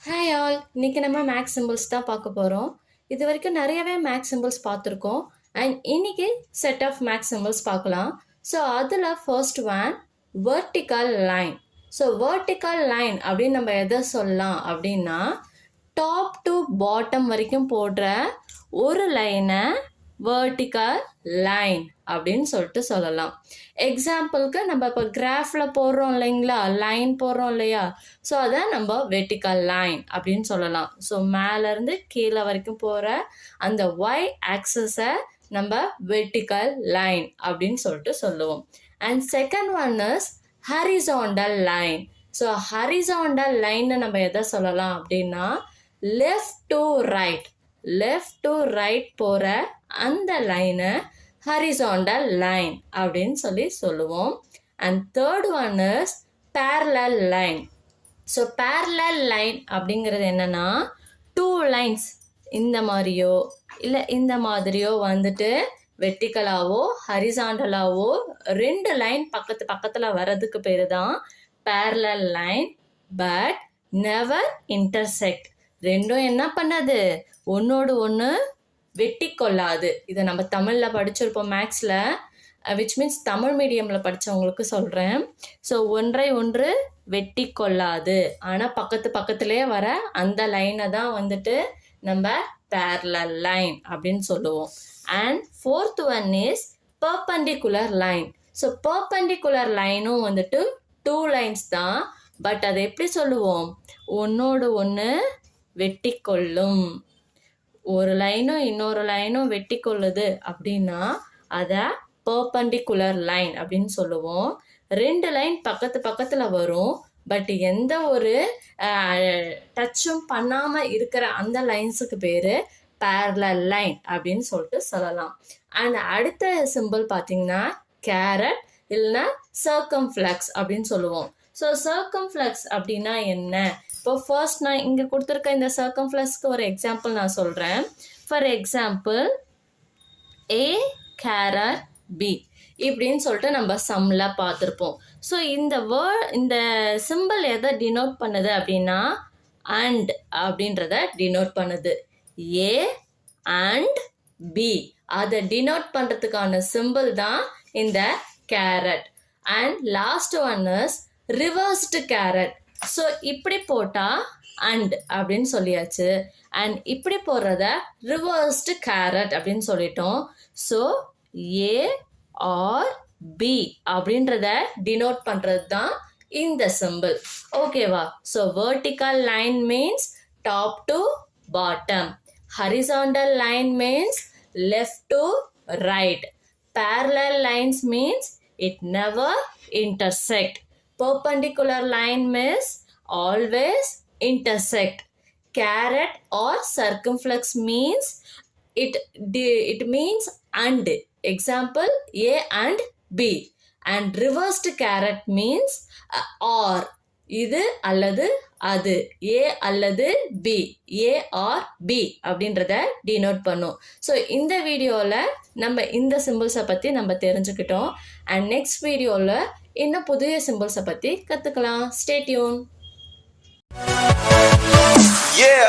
Hi all, இன்னைக்கு நம்ம maths symbols தான் பார்க்க போகிறோம். இது வரைக்கும் நிறையவே மேக்ஸ் சிம்பிள்ஸ் பார்த்துருக்கோம். அண்ட் இன்னைக்கு செட் ஆஃப் மேக்ஸ் சிம்பிள்ஸ் பார்க்கலாம். ஸோ அதில் first one vertical line. So vertical line அப்படின்னு நம்ம எதை சொல்லலாம் அப்படின்னா, டாப் டு பாட்டம் வரைக்கும் போடுற ஒரு லைனை வெர்டிக்கல் லைன் அப்படின்னு சொல்லிட்டு சொல்லலாம். எக்ஸாம்பிளுக்கு நம்ம இப்போ கிராஃபில் போடுறோம் இல்லைங்களா, லைன் போடுறோம் இல்லையா, ஸோ அதை நம்ம வெர்டிக்கல் லைன் அப்படின்னு சொல்லலாம். ஸோ மேலேருந்து கீழே வரைக்கும் போகிற அந்த ஒய் ஆக்சஸை நம்ம வெர்டிக்கல் லைன் அப்படின்னு சொல்லிட்டு சொல்லுவோம். And second one is horizontal line. So horizontal லைன்னு நம்ம எதை சொல்லலாம் அப்படின்னா, லெஃப்ட் டு ரைட் போகிற அந்த லைனை ஹரிசாண்டல் லைன் அப்படின்னு சொல்லுவோம். And third one is parallel line. So parallel line அப்படிங்கிறது என்னன்னா, டூ லைன்ஸ் இந்த மாதிரியோ இல்லை இந்த மாதிரியோ வந்துட்டு வெர்டிக்கலாவோ ஹரிசாண்டலாவோ ரெண்டு லைன் பக்கத்தில் வர்றதுக்கு பேர் தான் parallel line. But never intersect. ரெண்டும் என்ன பண்ணாது, ஒன்னோடு ஒன்று வெட்டி கொள்ளாது. இதை நம்ம தமிழில் படிச்சிருப்போம் மேக்ஸில், விச் மீன்ஸ் தமிழ் மீடியமில் படித்தவங்களுக்கு சொல்கிறேன். ஸோ ஒன்றை ஒன்று வெட்டி கொள்ளாது, ஆனால் பக்கத்துலேயே வர அந்த லைனை தான் வந்துட்டு நம்ம பேரலல் லைன் அப்படின்னு சொல்லுவோம். And fourth one is perpendicular line. So perpendicular லைனும் வந்துட்டு டூ லைன்ஸ் தான், பட் அதை எப்படி சொல்லுவோம், ஒன்னோடு ஒன்று வெட்டி கொள்ளும். ஒரு லைனும் இன்னொரு லைனும் வெட்டி கொள்ளுது அப்படின்னா அதை பர்பண்டிகுலர் லைன் அப்படின்னு சொல்லுவோம். ரெண்டு லைன் பக்கத்தில் வரும், பட் எந்த ஒரு டச்சும் பண்ணாமல் இருக்கிற அந்த லைன்ஸுக்கு பேர் பேரலல் லைன் அப்படின்னு சொல்லிட்டு சொல்லலாம். அண்ட் அடுத்த சிம்பிள் பார்த்தீங்கன்னா கேரட் இல்லைன்னா சர்க்கம்ஃப்ளெக்ஸ் அப்படின்னு சொல்லுவோம். ஸோ சர்க்கம்ஃப்ளெக்ஸ் அப்படின்னா என்ன? இப்போ ஃபர்ஸ்ட் நான் இங்கே கொடுத்துருக்க இந்த சர்க்கம்ஃப்ளெக்ஸ்க்கு ஒரு எக்ஸாம்பிள் நான் சொல்கிறேன். For example A carrot B இப்படின்னு சொல்லிட்டு நம்ம சம்மில் பார்த்துருப்போம். ஸோ இந்த சிம்பிள் எதை டினோட் பண்ணுது அப்படின்னா, அண்ட் அப்படின்றத டினோட் பண்ணுது. ஏ அண்ட் பி அதை டினோட் பண்ணுறதுக்கான சிம்பிள் தான் இந்த carrot. And last one is reversed carrot. So இப்படி போட்டால் அண்ட் அப்படின்னு சொல்லியாச்சு, அண்ட் இப்படி போடுறத ரிவர்ஸ்டு கேரட் அப்படின்னு சொல்லிட்டோம். ஸோ ஏ ஆர் பி அப்படின்றத டினோட் பண்ணுறது தான் இந்த சிம்பிள். ஓகேவா? So vertical line means top to bottom, horizontal line means left to right, parallel lines means it never intersect, perpendicular line means always intersect, caret or circumflex means it means and, example A and B, and reversed caret means or, இது அல்லது அது, ஏ அல்லது B, A R B அப்படின்றத denote பண்ணும். So இந்த வீடியோவில் நம்ம இந்த சிம்பிள்ஸை பற்றி நம்ம தெரிஞ்சுக்கிட்டோம். அண்ட் நெக்ஸ்ட் வீடியோவில் இன்னும் புதிய சிம்பிள்ஸை பற்றி கற்றுக்கலாம். Stay tune. Yeah.